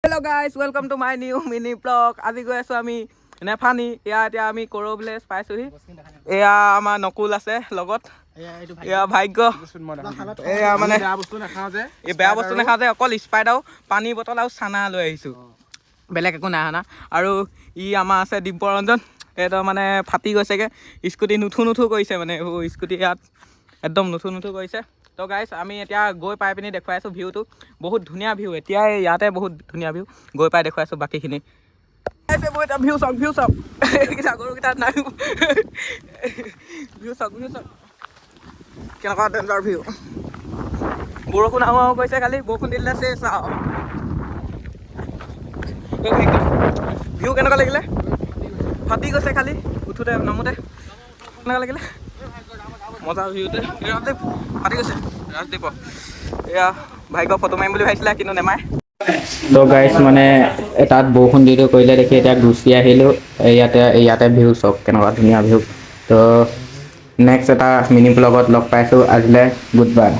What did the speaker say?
Hello guys, welcome to my new mini vlog. আজি গৈ আছো আমি নেফানি এতিয়া আমি কৰৌ ভিলেজ পাইছোহি এয়া আমাৰ নকুল আছে লগত এয়া ভাগ্য এয়া মানে এই বেয়া বস্তু নাখাওঁ যে অকল স্প্ৰাইট আৰু পানী বটল আৰু চানা লৈ আহিছোঁ বেলেগ একো নাই অনা আৰু ই আমাৰ আছে দিব্যৰঞ্জন এইটো মানে ফাটি গৈছেগৈ স্কুটি নুঠু কৰিছে মানে স্কুটি ইয়াত একদম নুঠু কৰিছে তো গাইছ আমি এতিয়া গৈ পাই পিনি দেখুৱাই আছোঁ ভিউটো বহুত ধুনীয়া ভিউ এতিয়াই ইয়াতে বহুত ধুনীয়া ভিউ গৈ পাই দেখুৱাই আছোঁ বাকীখিনি ভিউ চাওক গৰুকেইটা নাই ভিউ চাওক কেনেকুৱা ডেঞ্জাৰ ভিউ বৰষুণ আহোঁ কৈছে কালি বৰষুণ দিলে চেচ আৰু ভিউ কেনেকুৱা লাগিলে ফাটি গৈছে খালি উঠোতে নামোতে কেনেকুৱা লাগিলে মজা ভিউতে ৰাজদীপ ফাটি গৈছে ৰাজদীপ এয়া ভাগ্য ফটো মাৰিম বুলি ভাবিছিলে কিন্তু নেমাৰে তো গাইছ মানে তাত বৰষুণ দি কৰিলে দেখি এতিয়া গুচি আহিলোঁ ইয়াতে ভিউ চাওক কেনেকুৱা ধুনীয়া ভিউ তো নেক্সট এটা মিনি ব্লগত লগ পাইছোঁ আজিলৈ গুড বাই